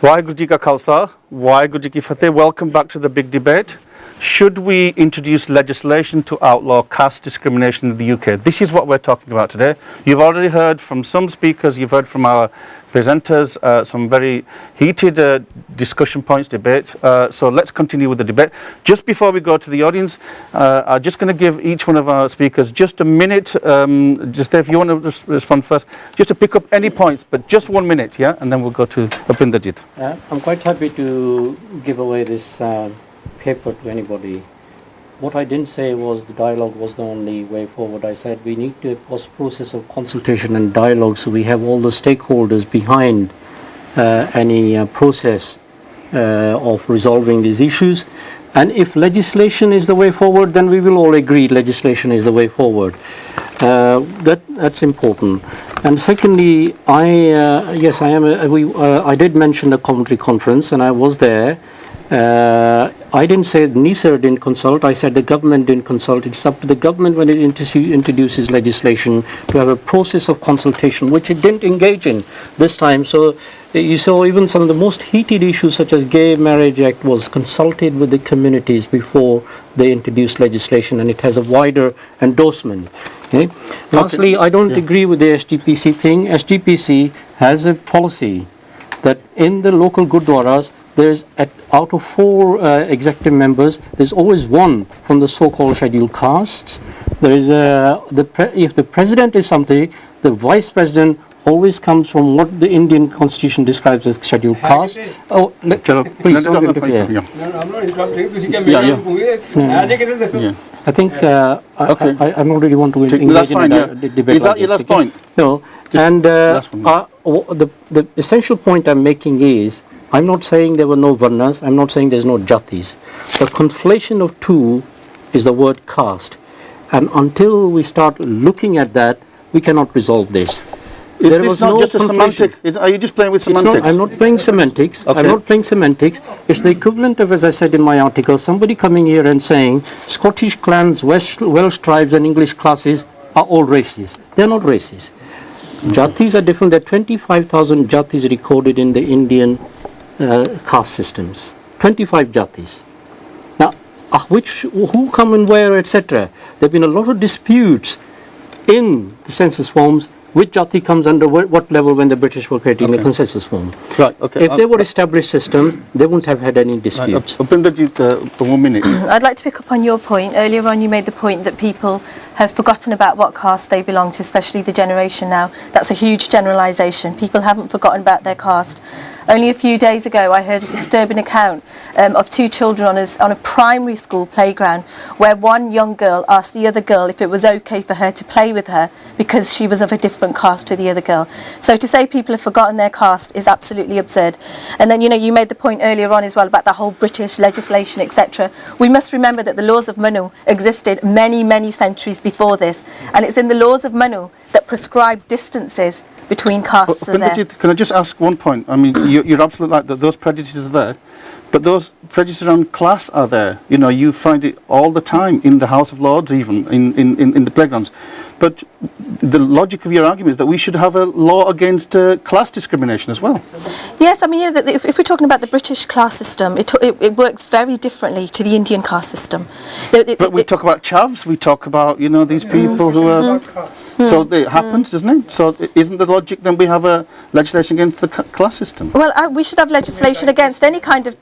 Waheguru Ji Ka Khalsa, Waheguru Ji Ki Fateh. Welcome back to the big debate. Should we introduce legislation to outlaw caste discrimination in the UK? This is what we're talking about today. You've already heard from some speakers, you've heard from our presenters, some very heated discussion points, debate. So let's continue with the debate. Just before we go to the audience, I'm just going to give each one of our speakers just a minute. Just if you want to respond first, just to pick up any points, but just 1 minute, yeah? And then we'll go to Apinderjit. I'm quite happy to give away this paper to anybody. What I didn't say was the dialogue was the only way forward. I said we need to process of consultation and dialogue, so we have all the stakeholders behind any process of resolving these issues. And if legislation is the way forward, then we will all agree legislation is the way forward. That's important. And secondly, I did mention the Coventry conference, and I was there. I didn't say NISA didn't consult, I said the government didn't consult. It's up to the government when it introduces legislation to have a process of consultation, which it didn't engage in this time. So you saw even some of the most heated issues such as Gay Marriage Act was consulted with the communities before they introduced legislation, and it has a wider endorsement. Okay. Lastly, I don't agree with the SGPC thing. SGPC has a policy that in the local gurdwaras, there's out of 4 executive members, there's always one from the so-called scheduled castes. There is if the president is something, the vice president always comes from what the Indian constitution describes as scheduled caste. Oh, please don't interfere. No, I'm not interrupting. I think I don't really want to engage in the debate. Is that your last point? No. And the essential point I'm making is, I'm not saying there were no varnas, I'm not saying there's no jatis. The conflation of two is the word caste. And until we start looking at that, we cannot resolve this. Is this not just a semantic? Are you just playing with semantics? I'm not playing semantics. Okay. I'm not playing semantics. It's the equivalent of, as I said in my article, somebody coming here and saying Scottish clans, Welsh tribes and English classes are all races. They're not races. Jatis are different. There are 25,000 jatis recorded in the Indian caste systems. 25 jatis. Now, who come and where, etc. There have been a lot of disputes in the census forms. Which jati comes under what level when the British were creating the consensus form. Right, okay. If they were established systems, they wouldn't have had any disputes. For 1 minute. I'd like to pick up on your point. Earlier on you made the point that people have forgotten about what caste they belong to, especially the generation now. That's a huge generalisation. People haven't forgotten about their caste. Only a few days ago I heard a disturbing account of 2 children on a primary school playground where one young girl asked the other girl if it was okay for her to play with her because she was of a different caste to the other girl. So to say people have forgotten their caste is absolutely absurd. And then, you made the point earlier on as well about the whole British legislation, etc. We must remember that the laws of Manu existed many, many centuries before this. And it's in the laws of Manu that prescribe distances between castes are there. Can I just ask one point? I mean, you're absolutely right that those prejudices are there, but those prejudices around class are there. You find it all the time in the House of Lords, even in the playgrounds. But the logic of your argument is that we should have a law against class discrimination as well. Yes, I mean, if we're talking about the British class system, it works very differently to the Indian caste system. But we talk about chavs, we talk about, these people who are... So it happens, doesn't it? So isn't the logic then we have a legislation against the class system? Well, we should have legislation against any kind of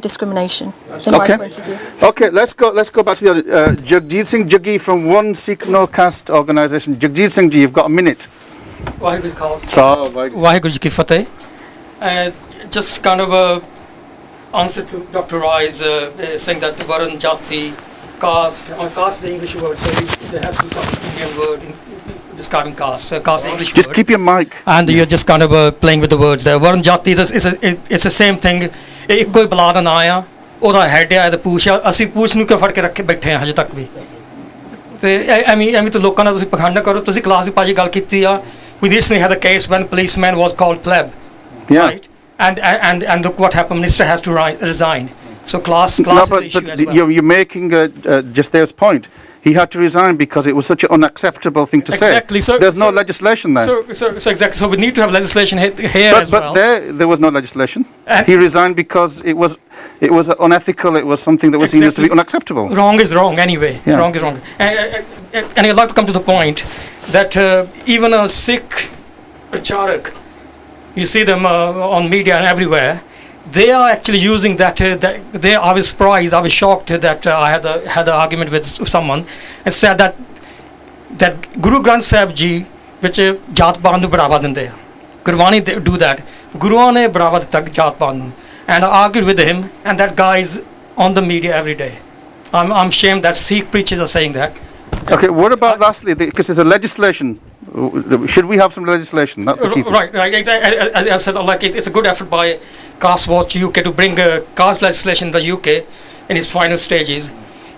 discrimination. From my point of view. Okay, let's go back to the other. Jagjit Singh Jaggi from One Sikh No Caste organisation. Jagjit Singh ji, you've got a minute. Waheguru Ji Ki Fateh. Just kind of a answer to Dr. Rai's saying that the Varan Jati caste is the English word, so there has to be some Indian word describing caste. Caste is English just word. Keep your mic. And you're just kind of playing with the words there. Varan Jati it's the same thing. Koi bala da na aya, oda head ਹੈ ਤੇ ਪੂਛ ਅਸੀਂ ਪੂਛ ਨੂੰ ਕਿਉਂ ਫੜ ਕੇ ਰੱਖੇ ਬੈਠੇ ਹਾਂ ਹਜੇ ਤੱਕ ਵੀ ਤੇ ਐਵੇਂ ਤਾਂ ਲੋਕਾਂ ਨਾਲ ਤੁਸੀਂ ਪਖੰਡ ਨਾ ਕਰੋ ਤੁਸੀਂ ਕਲਾਸ ਦੀ ਪਾਜੀ ਗੱਲ ਕੀਤੀ ਆ we recently had a case when policeman was called pleb, right? And look what happened. Minister has to resign. So class No, is the issue but as well. you're making just there's point. He had to resign because it was such an unacceptable thing to Exactly. say. So- There's no so- legislation there. So exactly. So we need to have legislation here as but well. there was no legislation. And- He resigned because it was unethical. It was something that was seen as to be Exactly. unacceptable. Wrong is wrong anyway. Yeah. Wrong is wrong. And I'd like to come to the point that even a Sikh pracharak, you see them on media and everywhere, they are actually using that. I was surprised. I was shocked that I had an argument with someone and said that Guru Granth Sahib Ji, which Jat Paat nu badhawa dinde hai. Gurwani do that. Guruan ne badhawa ditta Jat Paat nu. And I argued with him, and that guy is on the media every day. I'm ashamed that Sikh preachers are saying that. Okay, what about lastly, because there's a legislation. Should we have some legislation? That's the key thing. Right. As I said, like it's a good effort by Caste Watch UK to bring caste legislation in the UK in its final stages.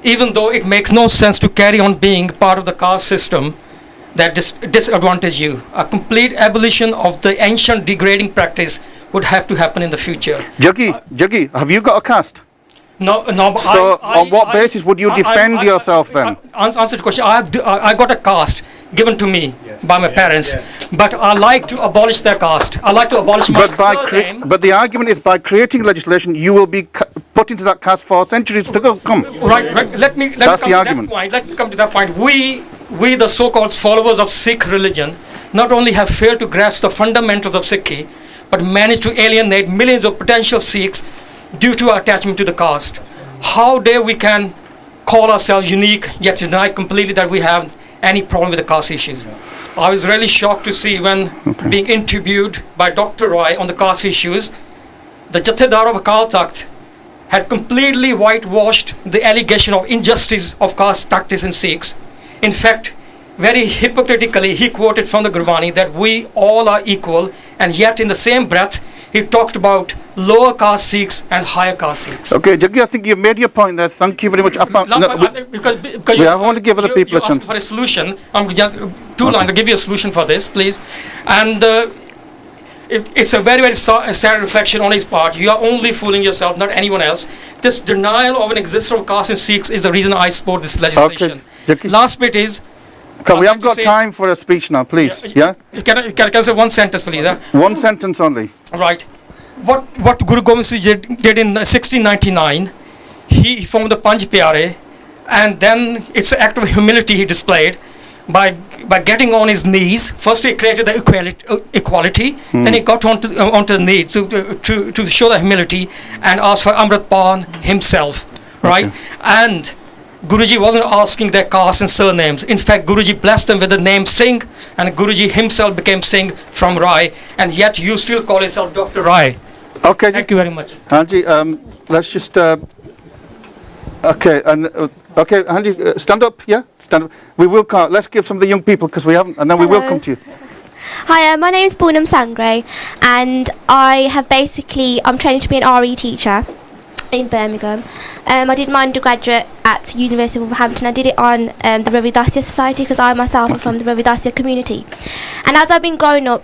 Even though it makes no sense to carry on being part of the caste system that disadvantage you. A complete abolition of the ancient degrading practice would have to happen in the future. Jaggi, have you got a caste? No. But So on what basis would you defend yourself then? Answer the question. I got a caste given to me by my parents, but I like to abolish their caste. I like to abolish my surname. But the argument is by creating legislation, you will be put into that caste for centuries to come. Right. Let me That's come the to argument. that point. Let me come to that point. We the so-called followers of Sikh religion, not only have failed to grasp the fundamentals of Sikhi, but managed to alienate millions of potential Sikhs due to our attachment to the caste. How dare we can call ourselves unique, yet deny completely that we have any problem with the caste issues. I was really shocked to see when being interviewed by Dr. Roy on the caste issues, the Jathedar of Akal Takht had completely whitewashed the allegation of injustice of caste practice in Sikhs. In fact, very hypocritically, he quoted from the Gurwani that we all are equal, and yet in the same breath, he talked about lower caste Sikhs and higher caste Sikhs. Okay, Jaggi, I think you've made your point there. Thank you very much. Because I want to give other people a chance. For a solution, I'm just too long to give you a solution for this, please. And it's a very, very sad reflection on his part. You are only fooling yourself, not anyone else. This denial of an existence of caste in Sikhs is the reason I support this legislation. Okay. Last bit is. Okay, we I'd haven't like got to say- time for a speech now, please. Yeah? Can I say one sentence, please? One sentence only. Right. What Guru Gobind Singh did in 1699, he formed the Panj Pyare, and then it's an act of humility he displayed by getting on his knees. First he created the equality, then he got onto the knees to show the humility and asked for Amrit Pan himself, right? Okay. And Guruji wasn't asking their caste and surnames. In fact, Guruji blessed them with the name Singh, and Guruji himself became Singh from Rai, and yet you still call yourself Dr. Rai. Okay, Thank you very much. Hanji, let's just... okay, Hanji, stand up, yeah? Stand up. We will come. Let's give some of the young people, because we haven't, and then we will come to you. Hi, my name is Poonam Sangre, and I'm training to be an RE teacher in Birmingham. I did my undergraduate at University of Wolverhampton. I did it on the Ravidasya Society because I myself am from the Ravidasya community. And as I've been growing up,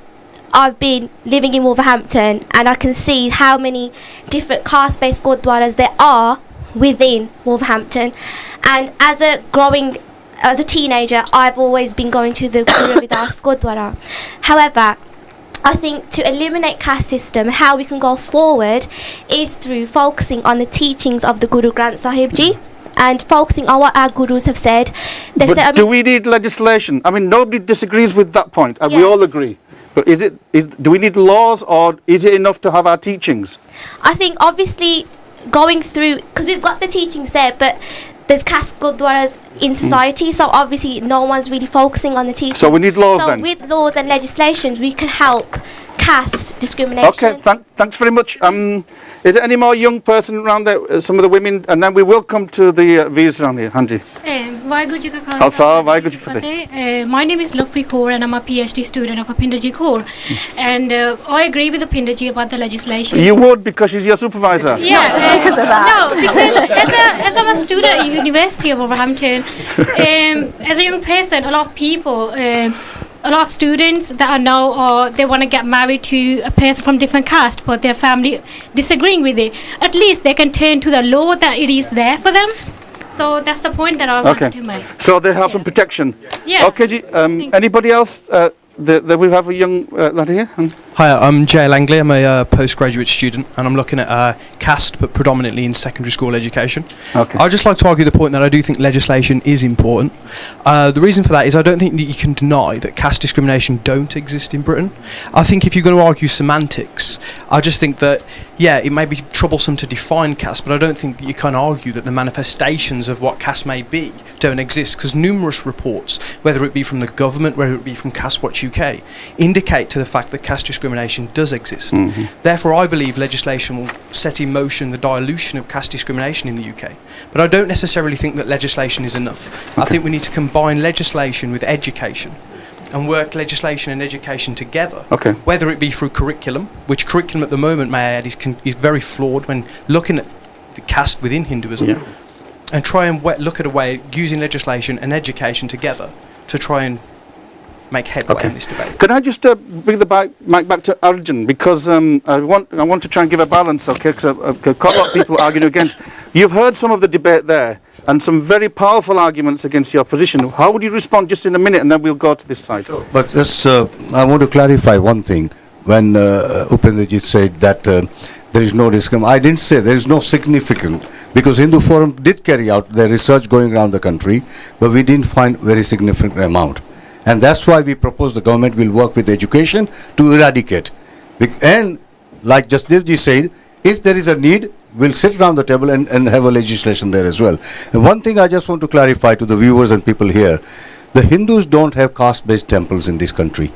I've been living in Wolverhampton, and I can see how many different caste-based gurdwaras there are within Wolverhampton. And as a teenager, I've always been going to the Guru Ravidas Gurdwara. However, I think to eliminate caste system, how we can go forward is through focusing on the teachings of the Guru Granth Sahib Ji and focusing on what our gurus have said. But do we need legislation? I mean, nobody disagrees with that point, and we Yeah. all agree. But do we need laws, or is it enough to have our teachings? I think obviously going through, because we've got the teachings there, but there's caste gurdwaras in society, so obviously no one's really focusing on the teachings. So we need laws So then? with laws and legislations, we can help caste discrimination. Okay, thanks very much. Is there any more young person around there? Some of the women, and then we will come to the views around here. Hanji. Vaheguru Ji Ka Khalsa, Khalsa, Vaheguru Ji Ki Fateh. My name is Lovepreet Kaur, and I'm a PhD student of a Pindaji Kaur. And I agree with the Pindaji about the legislation. You would, because she's your supervisor. Yeah, just because of that. No, because as I'm a student at University of Wolverhampton, as a young person, a lot of people a lot of students that are now, or they want to get married to a person from different caste, but their family disagreeing with it. At least they can turn to the law that it is there for them. So that's the point that I wanted to make. So they have some protection. Yeah. Okay, anybody else? We have a young lad here. Hi, I'm Jay Langley. I'm a postgraduate student, and I'm looking at caste, but predominantly in secondary school education. Okay. I'd just like to argue the point that I do think legislation is important. The reason for that is I don't think that you can deny that caste discrimination don't exist in Britain. I think if you're going to argue semantics, I just think that, yeah, it may be troublesome to define caste, but I don't think that you can argue that the manifestations of what caste may be don't exist, because numerous reports, whether it be from the government, whether it be from Caste Watch UK, indicate to the fact that caste discrimination does exist. Therefore, I believe legislation will set in motion the dilution of caste discrimination in the UK. But I don't necessarily think that legislation is enough. I think we need to combine legislation with education and work legislation and education together, whether it be through curriculum, which curriculum at the moment, may I add, is very flawed when looking at the caste within Hinduism, and try and look at a way using legislation and education together to try and make headway in this debate. Can I just bring the mic back to Arjun, because I want to try and give a balance, okay? Because quite a lot of people arguing against. You've heard some of the debate there, and some very powerful arguments against your position. How would you respond just in a minute, and then we'll go to this side? Sure. But just, I want to clarify one thing. When Upendrajit said that there is no discrimination, I didn't say there is no significant, because Hindu Forum did carry out their research going around the country, but we didn't find very significant amount. And that's why we propose the government will work with education to eradicate. And like Jasdev said, if there is a need, we'll sit around the table and have a legislation there as well. And one thing I just want to clarify to the viewers and people here, the Hindus don't have caste-based temples in this country.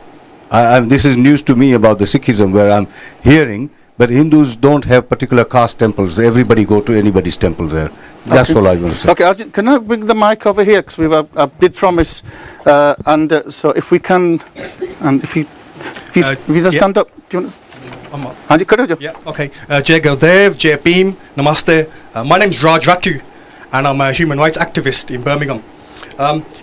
This is news to me about the Sikhism, where I'm hearing, but Hindus don't have particular caste temples. Everybody go to anybody's temple there. That's all I want to say. Okay, Arjun, can I bring the mic over here, because we have a did promise, so if we can, and if you just stand up, do you want to? Yeah, okay. Jai Gurdev, Jai Bhim, Namaste. My name is Raj Ratu, and I'm a human rights activist in Birmingham.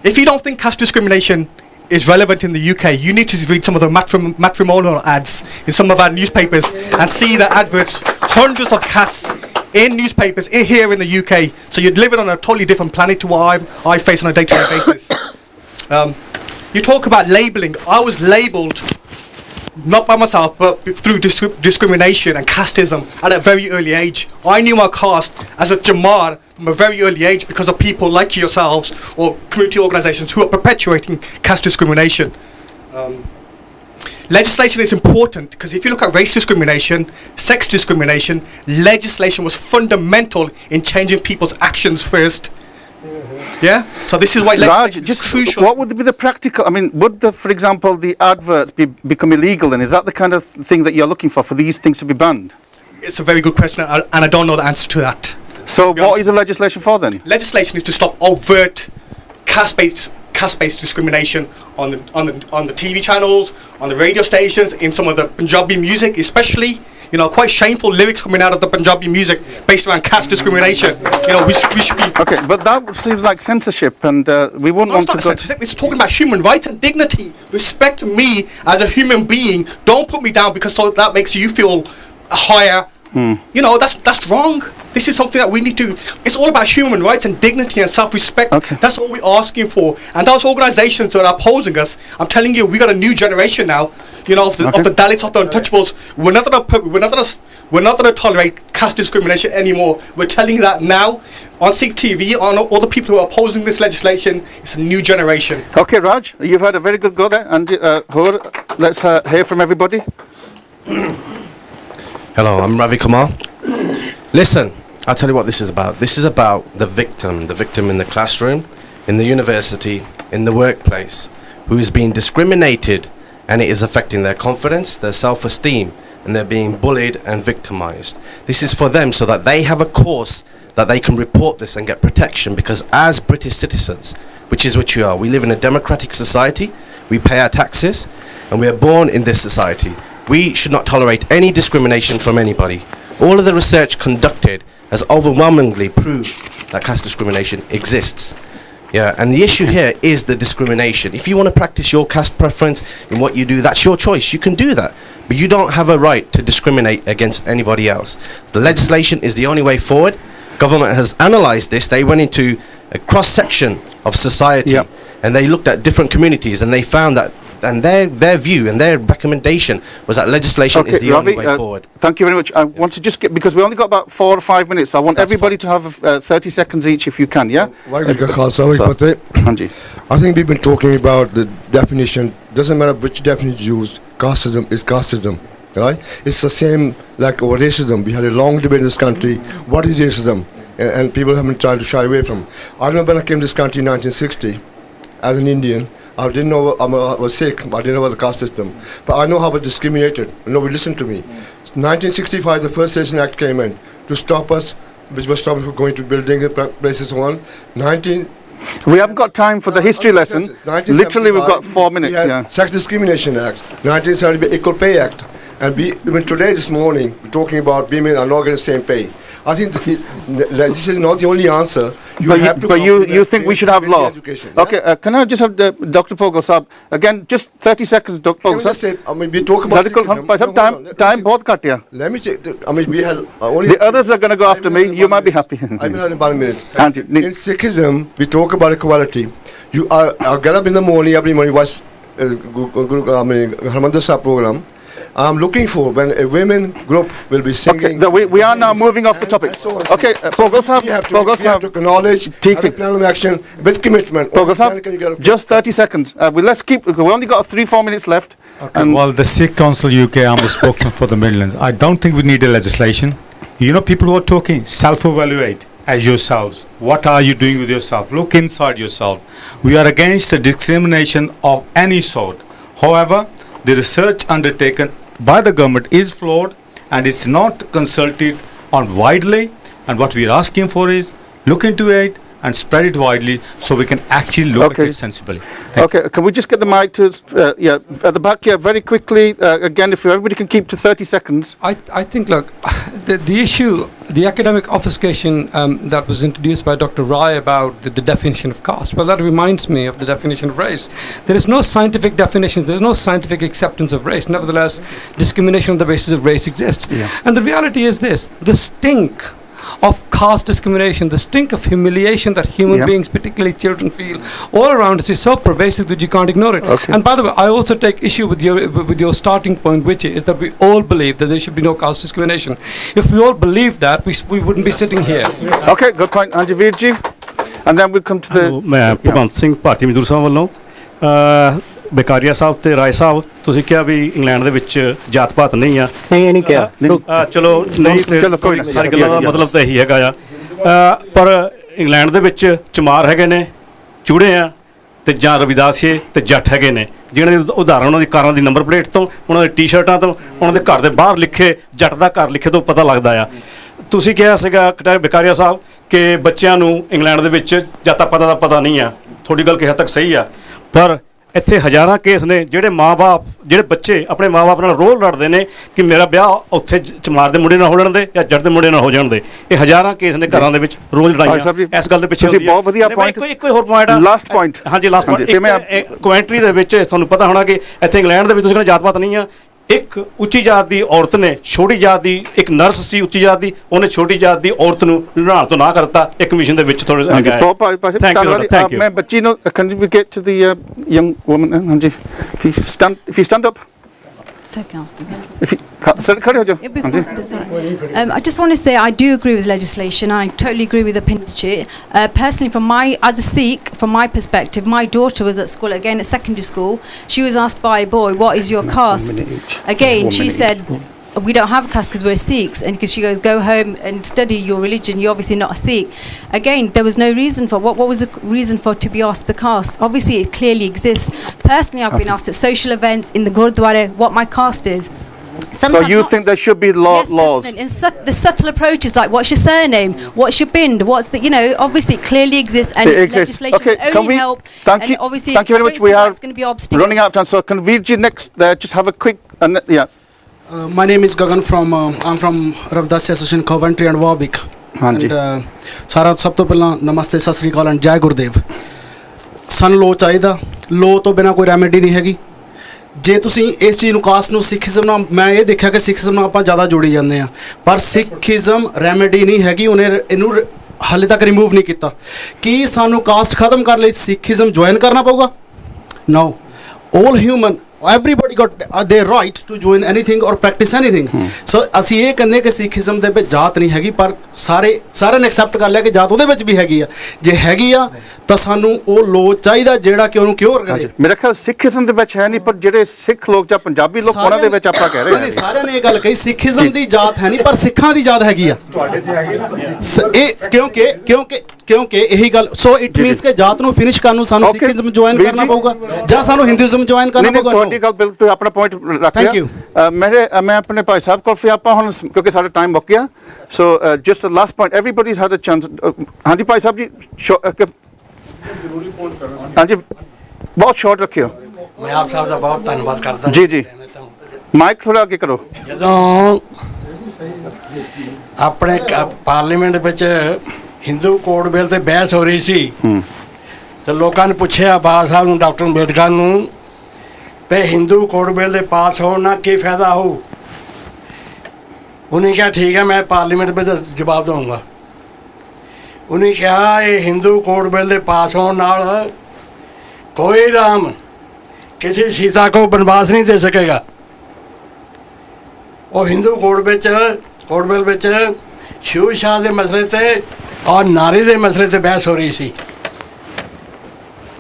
If you don't think caste discrimination is relevant in the UK, you need to read some of the matrimonial ads in some of our newspapers and see the adverts, hundreds of castes in newspapers here in the UK. So you're living on a totally different planet to what I face on a day-to-day basis. You talk about labelling. I was labelled, not by myself, but through discrimination and casteism at a very early age. I knew my caste as a Jamar from a very early age because of people like yourselves or community organisations who are perpetuating caste discrimination. Legislation is important because if you look at race discrimination, sex discrimination, legislation was fundamental in changing people's actions first. Yeah, so this is why legislation is crucial. What would be the practical? I mean, would for example, the adverts become illegal? And is that the kind of thing that you're looking for these things to be banned? It's a very good question, and I don't know the answer to that. So what is the legislation for then? Legislation is to stop overt caste-based discrimination on the TV channels, on the radio stations, in some of the Punjabi music, especially. You know, quite shameful lyrics coming out of the Punjabi music based around caste discrimination. You know, we should be... Okay, but that seems like censorship, and we wouldn't want to go... Censorship. It's talking about human rights and dignity. Respect me as a human being. Don't put me down because that makes you feel higher. You know, that's wrong. This is something that we need to... It's all about human rights and dignity and self-respect. That's what we're asking for. And those organisations that are opposing us, I'm telling you, we got a new generation now. You know, of the Dalits, of the untouchables. We're not going to tolerate caste discrimination anymore. We're telling you that now on Sikh TV, on all the people who are opposing this legislation. It's a new generation. Okay, Raj, you've had a very good go there, and let's hear from everybody. Hello, I'm Ravi Kumar. Listen, I'll tell you what this is about. This is about the victim in the classroom, in the university, in the workplace, who is being discriminated, and it is affecting their confidence, their self-esteem, and they're being bullied and victimized. This is for them so that they have a course that they can report this and get protection, because as British citizens, which is what we are, we live in a democratic society, we pay our taxes, and we are born in this society. We should not tolerate any discrimination from anybody. All of the research conducted has overwhelmingly proved that caste discrimination exists. Yeah, and the issue here is the discrimination. If you want to practice your caste preference in what you do, that's your choice. You can do that. But you don't have a right to discriminate against anybody else. The legislation is the only way forward. Government has analysed this. They went into a cross-section of society, Yep. and they looked at different communities, and they found that, and their view and their recommendation was that legislation is the only way forward. Thank you very much. I want to just get, because we only got about 4 or 5 minutes, I want That's everybody to have 30 seconds each if you can, yeah? Sorry. Hanji. I think we've been talking about the definition. Doesn't matter which definition you use. Casteism is casteism, right? It's the same like over racism. We had a long debate in this country. What is racism? And people have been trying to shy away from. I remember when I came to this country in 1960 as an Indian. I didn't know I was Sikh. I didn't know about the caste system. But I know how I was discriminated. Nobody listened to me. 1965, the first Station Act came in to stop us, which was stopping from going to building places on. We haven't got time for the history lesson. Literally, we've got 4 minutes. Yeah. Sex Discrimination Act, 1970 Equal Pay Act, and even today, this morning, we're talking about women are not getting the same pay. I think this is not the only answer. But you think we should have law? Education, okay, can I just have Dr. Pogal Saab again? Just 30 seconds, Dr. Pogal Saab. I mean, we talk about time बहुत cut गया. Let me check. I mean, we had only. The others are going to go after me. You might be happy. I'm in about a minute. Hanji, In Sikhism, we talk about equality. I get up in the morning, every morning, watch Harmandir Sahib program. I'm looking for when a women group will be singing. Okay, we are now moving off the topic. Okay, Pogal Saab. We have to acknowledge, have a plan of action with commitment. Pogal Saab, just 30 seconds. Let's keep. We only got 3-4 minutes left. Okay. Well, the Sikh Council UK, I'm the spokesman for the Midlands. I don't think we need a legislation. You know, people who are talking, self-evaluate as yourselves. What are you doing with yourself? Look inside yourself. We are against the discrimination of any sort. However, the research undertaken by the government is flawed and it's not consulted on widely, and what we are asking for is look into it and spread it widely so we can actually look at it sensibly. Okay, can we just get the mic to at the back here very quickly again, if everybody can keep to 30 seconds. I think, look, the issue, the academic obfuscation that was introduced by Dr. Rai about the definition of caste, well, that reminds me of the definition of race. There is no scientific definition, there is no scientific acceptance of race. Nevertheless, discrimination on the basis of race exists. And the reality is this: the stink of caste discrimination, the stink of humiliation that human beings, particularly children, feel all around us is so pervasive that you can't ignore it. And by the way, I also take issue with your starting point, which is that we all believe that there should be no caste discrimination. If we all believe that, we wouldn't be sitting here. Okay, good point, Anjavir ji. And then we'll come to the... मैं भगवंत सिंह भारती मजदूर संघ ਵੱਲੋਂ ਬੇਕਾਰੀਆ ਸਾਹਿਬ ਤੇ ਰਾਏ ਸਾਹਿਬ, ਤੁਸੀਂ ਕਿਹਾ ਵੀ England ਦੇ ਵਿੱਚ ਜਾਤ ਪਾਤ ਨਹੀਂ ਆ। ਨਹੀਂ ਕਿਹਾ। ਚਲੋ ਨਹੀਂ ਤੇ ਸਾਰੀ ਗੱਲਾਂ ਦਾ ਮਤਲਬ ਤਾਂ ਇਹੀ ਹੈਗਾ ਆ, ਪਰ ਇੰਗਲੈਂਡ ਦੇ ਵਿੱਚ ਚਮਾਰ ਹੈਗੇ ਨੇ, ਚੂੜੇ ਆ ਤੇ ਜਾਂ ਰਵਿਦਾਸੀਏ ਤੇ ਜੱਟ ਹੈਗੇ ਨੇ, ਜਿਹਨਾਂ ਦੀ ਉਦਾਹਰਨ ਉਹਨਾਂ ਦੀ ਕਾਰਾਂ ਦੀ ਨੰਬਰ ਪਲੇਟ ਤੋਂ, ਉਹਨਾਂ ਦੇ ਟੀ-ਸ਼ਰਟਾਂ ਤੋਂ, ਉਹਨਾਂ ਦੇ ਘਰ ਦੇ ਬਾਹਰ ਲਿਖੇ ਜੱਟ ਦਾ ਘਰ ਲਿਖੇ ਤੋਂ ਪਤਾ ਲੱਗਦਾ ਆ। ਤੁਸੀਂ ਕਿਹਾ ਸੀਗਾ ਬੇਕਾਰੀਆ ਸਾਹਿਬ ਕਿ ਬੱਚਿਆਂ ਨੂੰ ਇੰਗਲੈਂਡ ਦੇ ਵਿੱਚ ਜਾਤਾਂ ਪਾਤਾਂ ਦਾ ਪਤਾ ਨਹੀਂ ਆ। ਤੁਹਾਡੀ ਗੱਲ ਕਿਸੇ ਹੱਦ ਤੱਕ ਸਹੀ ਆ, ਪਰ ਇੱਥੇ ਹਜ਼ਾਰਾਂ ਕੇਸ ਨੇ ਜਿਹੜੇ ਮਾਂ-ਬਾਪ, ਜਿਹੜੇ ਬੱਚੇ ਆਪਣੇ ਮਾਂ-ਬਾਪ ਨਾਲ ਰੋਜ਼ ਲੜਦੇ ਨੇ ਕਿ ਮੇਰਾ ਵਿਆਹ ਉੱਥੇ ਚਮਾਰ ਦੇ ਮੁੰਡੇ ਨਾਲ ਹੋ ਜਾਣ ਦੇ ਜਾਂ ਜੱਟ ਦੇ ਮੁੰਡੇ ਨਾਲ ਹੋ ਜਾਣ ਦੇ। ਇਹ ਹਜ਼ਾਰਾਂ ਕੇਸ ਨੇ ਘਰਾਂ ਦੇ ਵਿੱਚ ਰੋਜ਼ ਲੜਾਈਆਂ ਇਸ ਗੱਲ ਦੇ ਪਿੱਛੇ। ਬਹੁਤ ਵਧੀਆ ਪੁਆਇੰਟ। ਇੱਕੋ ਹੋਰ ਪੁਆਇੰਟ ਆ, ਲਾਸਟ ਪੁਆਇੰਟ। ਹਾਂਜੀ, ਲਾਸਟ ਪੁਆਇੰਟ। ਕੁਐਂਟਰੀ ਦੇ ਵਿੱਚ ਤੁਹਾਨੂੰ ਪਤਾ ਹੋਣਾ ਕਿ ਇੱਥੇ ਇੰਗਲੈਂਡ ਦੇ ਵਿੱਚ ਤੁਸੀਂ ਕਹਿੰਦੇ ਜਾਤ ਪਾਤ ਨਹੀਂ ਆ। ਇੱਕ ਉੱਚੀ ਜਾਤ ਦੀ ਔਰਤ ਨੇ ਛੋਟੀ ਜਾਤ ਦੀ, ਇੱਕ ਨਰਸ ਸੀ ਉੱਚੀ ਜਾਤ ਦੀ, ਉਹਨੇ ਛੋਟੀ ਜਾਤ ਦੀ ਔਰਤ ਨੂੰ ਨਹਾਉਣ ਤੋਂ ਨਾ ਕਰਤਾ ਇੱਕ ਮਿਸ਼ਨ ਦੇ ਵਿੱਚ। ਥੋੜਾ ਮੈਂ ਬੱਚੀ ਨੂੰ can we get to the young woman? ਹਾਂਜੀ, if you stand up. I just want to say I do agree with legislation. I totally agree with the Pinchit. Personally, as a Sikh, from my perspective, my daughter was at school again at secondary school. She was asked by a boy, "What is your caste?" Again, she said, "We don't have a caste because we're Sikhs." And because she goes, "Go home and study your religion. You're obviously not a Sikh." Again, there was no reason for what was the reason for to be asked the caste? Obviously, it clearly exists. Personally, I've been asked at social events in the Gurdwara what my caste is. Sometimes so you think there should be laws? And the subtle approaches like what's your surname, what's your bind, what's the, obviously it clearly exists, and legislation can only help. Thank you very much. We are running out of time, so can we next just have a quick my name is Gagan from I'm from Ravdasi Association Coventry and Warwick. And ਸਾਰਾ ਸਭ ਤੋਂ ਪਹਿਲਾਂ ਨਮਸਤੇ, ਸਤਿ ਸ੍ਰੀ ਅਕਾਲ and ਜੈ ਗੁਰਦੇਵ। ਸਾਨੂੰ ਲੋ ਚਾਹੀਦਾ, ਲੋ ਤੋਂ ਬਿਨਾ ਕੋਈ ਰੈਮੇਡੀ ਨਹੀਂ ਹੈਗੀ। ਜੇ ਤੁਸੀਂ ਇਸ ਚੀਜ਼ ਨੂੰ ਕਾਸਟ ਨੂੰ ਸਿੱਖੀਜ਼ਮ ਨਾਲ, ਮੈਂ ਇਹ ਦੇਖਿਆ ਕਿ ਸਿੱਖੀਜ਼ਮ ਨਾਲ ਆਪਾਂ ਜ਼ਿਆਦਾ ਜੋੜੀ ਜਾਂਦੇ ਹਾਂ, ਪਰ ਸਿੱਖੀਜ਼ਮ ਰੈਮੇਡੀ ਨਹੀਂ ਹੈਗੀ। ਉਹਨੇ ਇਹਨੂੰ ਹਾਲੇ ਤੱਕ ਰਿਮੂਵ ਨਹੀਂ ਕੀਤਾ। ਕੀ ਸਾਨੂੰ ਕਾਸਟ ਖਤਮ ਕਰਨ ਲਈ ਸਿੱਖੀਜ਼ਮ ਜੁਆਇਨ ਕਰਨਾ ਪਊਗਾ? ਨੋ, all human, everybody got their right to join anything or practice anything. So ਅਸੀਂ ਇਹ ਕਹਿੰਦੇ ਕਿ ਸਿੱਖੀਜ਼ਮ ਦੇ ਵਿੱਚ ਜਾਤ ਨਹੀਂ ਹੈਗੀ, ਪਰ ਸਾਰਿਆਂ ਨੇ ਐਕਸੈਪਟ ਕਰ ਲਿਆ ਕਿ ਜਾਤ ਉਹਦੇ ਵਿੱਚ ਵੀ ਹੈਗੀ ਆ। ਜੇ ਹੈਗੀ ਆ ਤਾਂ ਸਾਨੂੰ ਉਹ ਲੋ ਚਾਹੀਦਾ ਜਿਹੜਾ ਕਿ ਉਹਨੂੰ ਕਿਉਰ ਕਰੇ। ਮੇਰਾ ਖਿਆਲ ਸਿੱਖੀਜ਼ਮ ਦੇ ਵਿੱਚ ਹੈ ਨਹੀਂ, ਪਰ ਜਿਹੜੇ ਸਿੱਖ ਲੋਕ ਜਾਂ ਪੰਜਾਬੀ ਲੋਕ ਉਹਨਾਂ ਦੇ ਵਿੱਚ ਆਪਾਂ ਕਹਿ ਰਹੇ ਹਾਂ। ਸਾਰਿਆਂ ਨੇ ਇਹ ਗੱਲ ਕਹੀ ਸਿੱਖੀਜ਼ਮ ਦੀ ਜਾਤ ਹੈ ਨਹੀਂ, ਪਰ ਸਿੱਖਾਂ ਦੀ ਜਾਤ ਹੈਗੀ ਆ। ਇਹ ਕਿਉਂਕਿ ਇਹੀ ਗੱਲ, ਸੋ ਇਟ ਮੀਨਸ ਕਿ ਜਾਤ ਨੂੰ ਫਿਨਿਸ਼ ਕਰਨ ਨੂੰ ਸਾਨੂੰ ਸਿੱਖੀਜ਼ਮ ਜੁਆਇਨ ਕਰਨਾ ਪਊਗਾ ਜਾਂ ਸਾਨੂੰ ਹਿੰਦੂਇਜ਼ਮ ਜੁਆਇਨ ਕਰਨਾ ਪਊਗਾ। ਤੁਹਾਡੀ ਗੱਲ ਬਿਲਕੁਲ ਆਪਣਾ ਪੁਆਇੰਟ ਰੱਖ ਥੈਂਕ ਯੂ। ਮੈਂ ਆਪਣੇ ਭਾਈ ਸਾਹਿਬ ਕੋਲ ਫਿਰ ਆਪਾਂ ਹੁਣ ਕਿਉਂਕਿ ਸਾਡਾ ਟਾਈਮ ਮੁੱਕ ਗਿਆ, so just the last point, everybody had a chance. ਹਾਂਜੀ ਭਾਈ ਸਾਹਿਬ ਜੀ, ਜ਼ਰੂਰੀ ਪੁਆਇੰਟ ਕਰਨਾ। ਹਾਂਜੀ ਬਹੁਤ ਸ਼ਾਰਟ ਰੱਖਿਓ। ਮੈਂ ਆਪ ਸਾਹਿਬ ਦਾ ਬਹੁਤ ਧੰਨਵਾਦ ਕਰਦਾ ਜੀ ਜੀ, ਮਾਈਕ ਥੋੜਾ ਅੱਗੇ ਕਰੋ। ਜਦੋਂ ਆਪਣੇ ਪਾਰਲੀਮੈਂਟ ਵਿੱਚ ਹਿੰਦੂ ਕੋਡ ਬਿੱਲ ਤੇ ਬਹਿਸ ਹੋ ਰਹੀ ਸੀ ਤੇ ਲੋਕਾਂ ਨੇ ਪੁੱਛਿਆ ਬਾਬਾ ਸਾਹਿਬ ਨੂੰ, ਡਾਕਟਰ ਅੰਬੇਡਕਰ ਨੂੰ, ਵੀ ਹਿੰਦੂ ਕੋਡ ਬਿੱਲ ਦੇ ਪਾਸ ਹੋਣ ਨਾਲ ਕੀ ਫਾਇਦਾ ਹੋਊ। ਉਹਨੇ ਕਿਹਾ ਠੀਕ ਹੈ ਮੈਂ ਪਾਰਲੀਮੈਂਟ ਵਿੱਚ ਜਵਾਬ ਦਊਂਗਾ। ਉਹਨੇ ਕਿਹਾ ਇਹ ਹਿੰਦੂ ਕੋਡ ਬਿੱਲ ਦੇ ਪਾਸ ਹੋਣ ਨਾਲ ਕੋਈ ਰਾਮ ਕਿਸੇ ਸੀਤਾ को बनवास नहीं दे सकेगा। ਉਹ ਹਿੰਦੂ ਕੋਡ ਬਿੱਲ ਵਿੱਚ ਛੂਤ ਛਾਤ ਦੇ ਮਸਲੇ ਤੇ ਔਰ ਨਾਰੀ ਦੇ ਮਸਲੇ ਤੇ ਬਹਿਸ ਹੋ ਰਹੀ ਸੀ।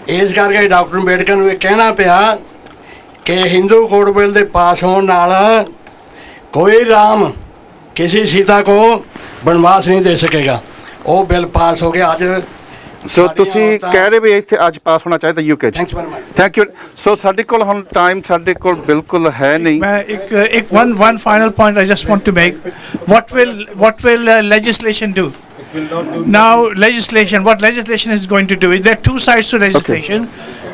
ਇਸ ਕਰਕੇ ਡਾਕਟਰ ਅੰਬੇਡਕਰ ਨੂੰ ਇਹ ਕਹਿਣਾ ਪਿਆ ਕਿ ਹਿੰਦੂ ਕੋਡ ਬਿੱਲ ਦੇ ਪਾਸ ਹੋਣ ਨਾਲ ਕੋਈ ਰਾਮ ਕਿਸੇ ਸੀਤਾ को बनवास नहीं दे सकेगा। ਉਹ ਬਿੱਲ ਪਾਸ ਹੋ ਗਿਆ। ਅੱਜ ਸੋ ਤੁਸੀਂ ਕਹਿ ਰਹੇ ਵੀ ਇੱਥੇ ਅੱਜ ਪਾਸ ਹੋਣਾ ਚਾਹੀਦਾ ਯੂਕੇ 'ਚ। Thank you. ਸੋ ਸਾਡੇ ਕੋਲ ਹੁਣ ਟਾਈਮ ਸਾਡੇ ਕੋਲ ਬਿਲਕੁਲ ਹੈ ਨਹੀਂ। ਮੈਂ ਇੱਕ one final point I just want to make. What will legislation do? Now what legislation is going to do is there are two sides to legislation,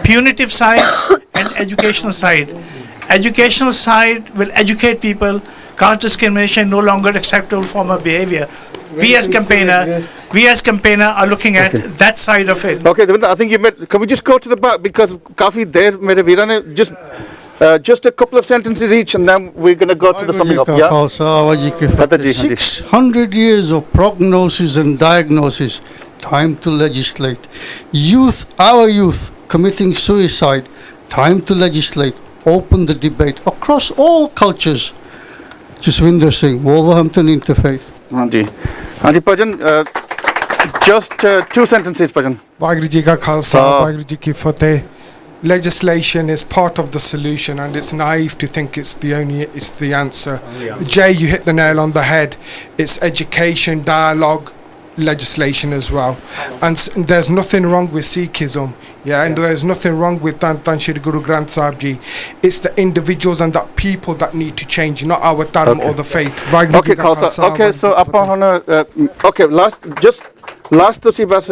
punitive side and educational side. Educational side will educate people, caste discrimination no longer acceptable form of behavior. We as campaigner are looking at that side of it. Okay, I think can we just go to the back because काफी देर मेरे वीरा ने just a couple of sentences each and then we're going to go to the summing up. Yeah. 600 years of prognosis and diagnosis. Time to legislate. Our youth committing suicide. Time to legislate. Open the debate across all cultures. Jaswinder Singh, Wolverhampton Interfaith. Hanji Pajan, just 2 sentences Pajan. Waheguru Ji Ka Khalsa, Waheguru Ji Ki Fateh. Legislation is part of the solution and it's naive to think it's the answer. Jay, you hit the nail on the head. It's education, dialogue, legislation as well. And there's nothing wrong with Sikhism. Yeah, and there's nothing wrong with Tan Shri Guru Granth Sahib Ji. It's the individuals and the people that need to change, not our dharma or the faith. Okay, Khalsa. Okay, so okay, last to see bas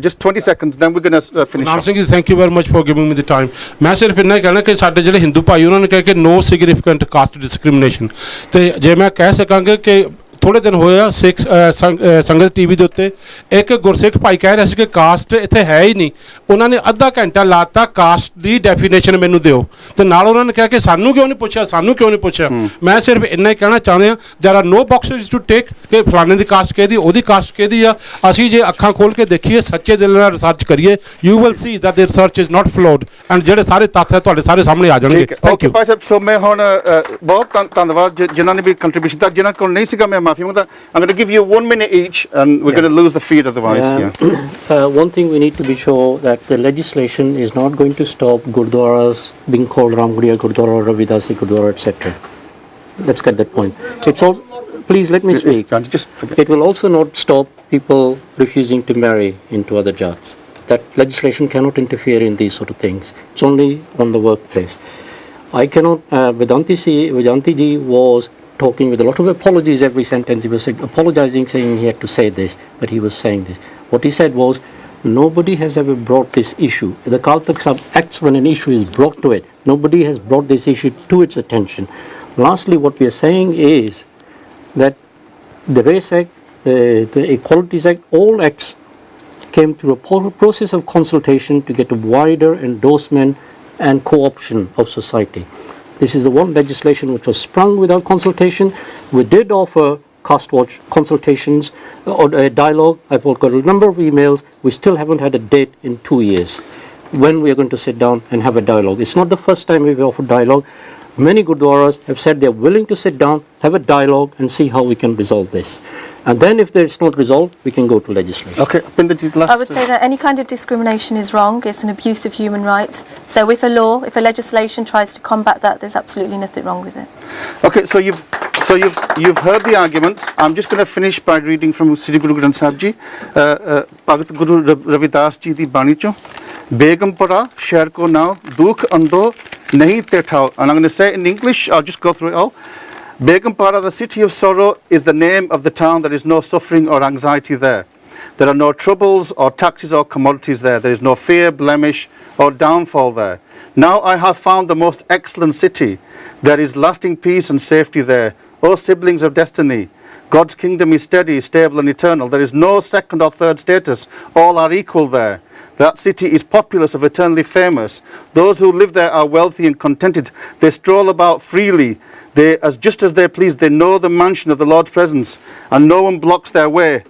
just 20 seconds then we're going to finish. Nam Singh ji, thank you very much for giving me the time. ਮੈਂ ਸਿਰਫ ਇੰਨਾ ਕਹਿਣਾ ਕਿ ਸਾਡੇ ਜਿਹੜੇ ਹਿੰਦੂ ਭਾਈ ਉਹਨਾਂ ਨੇ ਕਿਹਾ ਕਿ no significant caste discrimination ਤੇ ਜੇ ਮੈਂ ਕਹਿ ਸਕਾਂਗਾ ਕਿ ਥੋੜੇ ਦਿਨ ਹੋਏ ਆ ਸਿੱਖ ਸੰਗਤ ਟੀਵੀ ਦੇ ਉੱਤੇ ਇੱਕ ਗੁਰਸਿੱਖ ਭਾਈ ਕਹਿ ਰਿਹਾ ਸੀ ਕਿ ਕਾਸਟ ਇੱਥੇ ਹੈ ਹੀ ਨਹੀਂ। ਉਹਨਾਂ ਨੇ ਅੱਧਾ ਘੰਟਾ ਲਾਤਾ ਕਾਸਟ ਦੀ ਡੈਫੀਨੇਸ਼ਨ ਮੈਨੂੰ ਦਿਓ ਤੇ ਨਾਲ ਉਹਨਾਂ ਨੇ ਕਿਹਾ ਕਿ ਸਾਨੂੰ ਕਿਉਂ ਨਹੀਂ ਪੁੱਛਿਆ। ਮੈਂ ਸਿਰਫ ਇੰਨਾ ਹੀ ਕਹਿਣਾ ਚਾਹੁੰਦੇ ਆ there are no boxes to tick ਕਿ ਫਲਾਣੇ ਦੀ ਕਾਸਟ ਕਿਹਦੀ ਉਹਦੀ ਕਾਸਟ ਕਿਹਦੀ ਆ। ਅਸੀਂ ਜੇ ਅੱਖਾਂ ਖੋਲ ਕੇ ਦੇਖੀਏ ਸੱਚੇ ਦਿਲ ਨਾਲ ਰਿਸਰਚ ਕਰੀਏ you will see that the research is not flawed and ਜਿਹੜੇ ਸਾਰੇ ਤੱਥ ਹੈ ਤੁਹਾਡੇ ਸਾਰੇ ਸਾਹਮਣੇ ਆ ਜਾਣਗੇ। Thank you Bhai Sahib. ਸੋ ਮੈਂ ਹੁਣ ਬਹੁਤ ਧੰਨਵਾਦ ਜਿਨ੍ਹਾਂ ਨੇ ਵੀ ਕੰਟਰੀਬਿਊਸ਼ਨ ਦਿੱਤਾ, ਜਿਨ੍ਹਾਂ ਕੋਲ ਨਹੀਂ ਸੀਗਾ ਮੈਂ I'm going to give you 1 minute each and we're going to lose the feed otherwise. One thing we need to be sure that the legislation is not going to stop Gurdwaras being called Ramguriya Gurdwara, Ravidasi Gurdwara, etc. Let's get that point. It's all, please let me speak. It will also not stop people refusing to marry into other jats. That legislation cannot interfere in these sort of things. It's only on the workplace. I cannot, Vedanti ji was talking with a lot of apologies every sentence. He was apologizing, saying he had to say this, but he was saying this. What he said was, nobody has ever brought this issue. The Kal Tak Acts, when an issue is brought to it, nobody has brought this issue to its attention. Lastly, what we are saying is that the Race Act, the Equalities Act, all acts came through a process of consultation to get a wider endorsement and co-option of society. This is the one legislation which was sprung without consultation. We did offer Caste Watch consultations or a dialogue. I've got a number of emails. We still haven't had a date in 2 years when we are going to sit down and have a dialogue. It's not the first time we've offered dialogue. Many Gurdwaras have said they're willing to sit down, have a dialogue and see how we can resolve this. And then if it's not resolved, we can go to legislation. Okay, I would say that any kind of discrimination is wrong. It's an abuse of human rights. So if a legislation tries to combat that, there's absolutely nothing wrong with it. Okay, so you've heard the arguments. I'm just going to finish by reading from Sri Guru Granth Sahib Ji, Bhagat Guru Ravidas Ji di Bani cho, Begumpura Shahr ko now dukh ando nahi tethao. And I'm going to say it in English. I'll just go through it all. Begumpura, the city of sorrow, is the name of the town. There is no suffering or anxiety there. There are no troubles or taxes or commodities there. There is no fear, blemish or downfall there. Now I have found the most excellent city. There is lasting peace and safety there. O siblings of destiny, God's kingdom is steady, stable and eternal. There is no second or third status. All are equal there. That city is populous of eternally famous. Those who live there are wealthy and contented. They stroll about freely. Just as they please, they know the mansion of the Lord's presence, and no one blocks their way.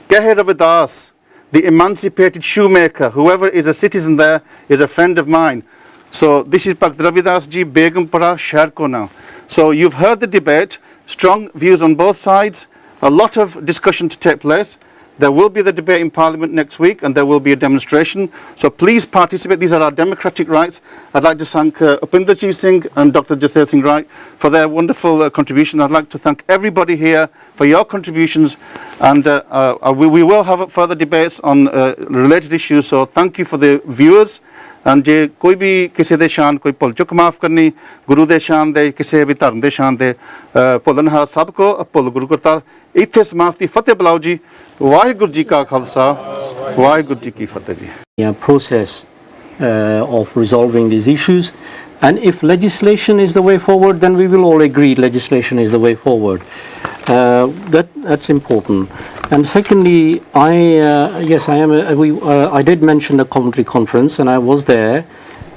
Gehe Ravidas, the emancipated shoemaker, whoever is a citizen there is a friend of mine. So this is Bhagat Ravidas Ji, Begumpura Shahr ko now. So you've heard the debate, strong views on both sides, a lot of discussion to take place. There will be the debate in Parliament next week and there will be a demonstration. So please participate. These are our democratic rights. I'd like to thank Upinderjit Singh and Dr. Jasdev Singh Rai for their wonderful contribution. I'd like to thank everybody here for your contributions. And we will have further debates on related issues. So thank you for the viewers. And ਜੇ ਕੋਈ ਵੀ ਕਿਸੇ ਦੇ ਸ਼ਾਨ ਕੋਈ ਭੁੱਲ ਚੁੱਕ ਮਾਫ ਕਰਨੀ ਗੁਰੂ ਦੇ ਸ਼ਾਨ ਦੇ ਕਿਸੇ ਵੀ ਧਰਮ ਦੇ ਸ਼ਾਨ ਦੇ ਭੁੱਲਣਹਾਰ ਸਭ ਕੋ ਭੁੱਲ ਗੁਰੂ ਕਰਤਾਰ ਇੱਥੇ ਸਮਾਪਤੀ ਫਤਿਹ ਬੁਲਾਓ ਜੀ ਵਾਹਿਗੁਰੂ ਜੀ ਕਾ ਖਾਲਸਾ ਵਾਹਿਗੁਰੂ ਜੀ ਕੀ ਫਤਿਹ ਜੀ process of resolving these issues, and if legislation is the way forward, then we will all agree legislation is the way forward. That's important. And secondly, I did mention the Coventry conference, and I was there.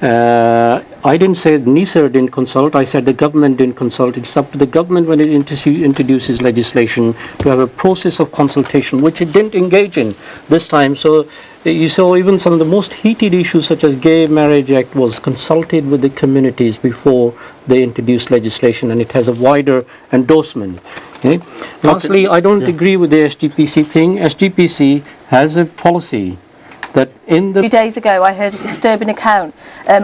I didn't say NISA didn't consult. I said the government didn't consult. It's up to the government when it introduces legislation to have a process of consultation, which it didn't engage in this time. So you saw even some of the most heated issues, such as Gay Marriage Act, was consulted with the communities before they introduced legislation, and it has a wider endorsement. Okay. Lastly, I don't agree with the SGPC thing. SGPC has a policy that in the... 2 days ago I heard a disturbing account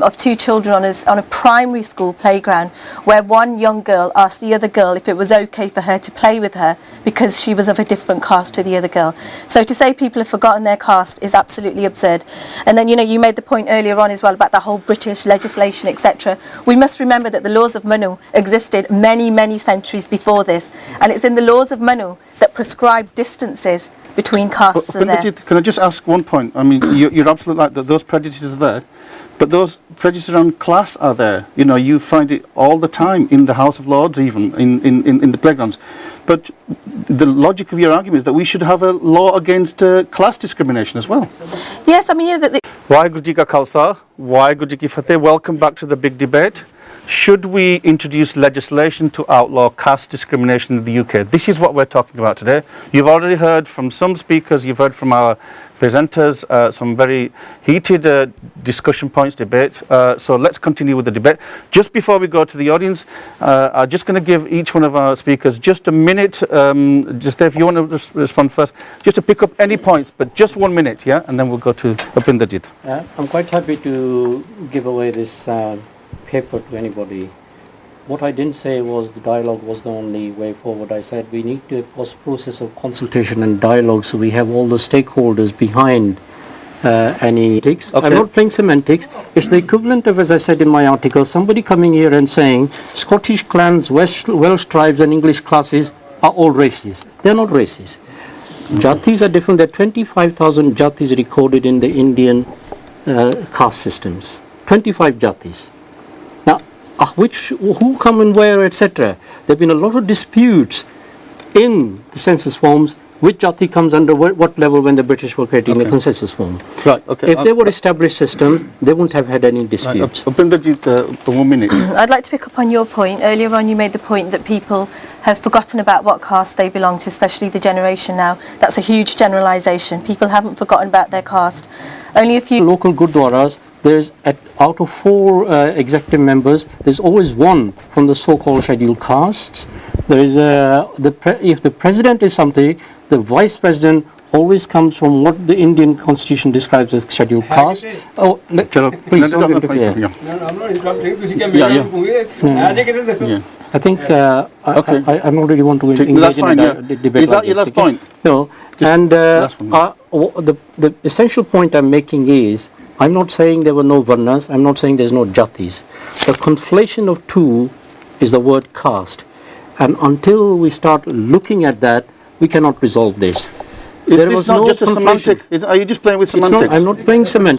of 2 children on a primary school playground where one young girl asked the other girl if it was okay for her to play with her because she was of a different caste to the other girl. So to say people have forgotten their caste is absolutely absurd. And then, you made the point earlier on as well about the whole British legislation, etc. We must remember that the laws of Manu existed many, many centuries before this, and it's in the laws of Manu that prescribe distances between castes. Can I just ask one point? I mean, you're absolutely right that those prejudices are there, but those prejudices around class are there. You find it all the time in the House of Lords, even in the playgrounds. But the logic of your argument is that we should have a law against class discrimination as well. Yes, I mean, Waheguru Ji Ka Khalsa, Waheguru Ji Ki Fateh. Welcome back to the big debate. Should we introduce legislation to outlaw caste discrimination in the UK? This is what we're talking about today. You've already heard from some speakers, you've heard from our presenters, some very heated discussion points, debate. So let's continue with the debate. Just before we go to the audience, I'm just going to give each one of our speakers just a minute. Just if you want to respond first, just to pick up any points, but just 1 minute, yeah? And then we'll go to Upinderjit. I'm quite happy to give away this paper to anybody. What I didn't say was the dialogue was the only way forward. I said we need to have a process of consultation and dialogue so we have all the stakeholders behind any ethics. Okay. I'm not playing semantics. It's the equivalent of, as I said in my article, somebody coming here and saying Scottish clans, Welsh tribes and English classes are all racist. They're not racist. Jatis are different. There are 25,000 Jatis recorded in the Indian caste systems. 25 Jatis. Who come and where, etc. There have been a lot of disputes in the census forms which jati comes under what level when the British were creating the consensus form. Right, okay. If they were established systems, they wouldn't have had any disputes. For 1 minute. I'd like to pick up on your point. Earlier on you made the point that people have forgotten about what caste they belong to, especially the generation now. That's a huge generalisation. People haven't forgotten about their caste. Only a few local gurdwaras, there's out of 4 executive members, there's always one from the so-called scheduled castes. There is if the president is something, the vice president always comes from what the Indian constitution describes as scheduled caste. Oh, please don't interfere. No, I'm not interrupting. I think I don't really want to engage in a debate. Is that your last point? No. And the essential point I'm making is, I'm not saying there were no varnas, I'm not saying there's no jatis. The conflation of two is the word caste. And until we start looking at that, we cannot resolve this. Is this not just a semantic? Are you just playing with semantics? I'm not playing semantics.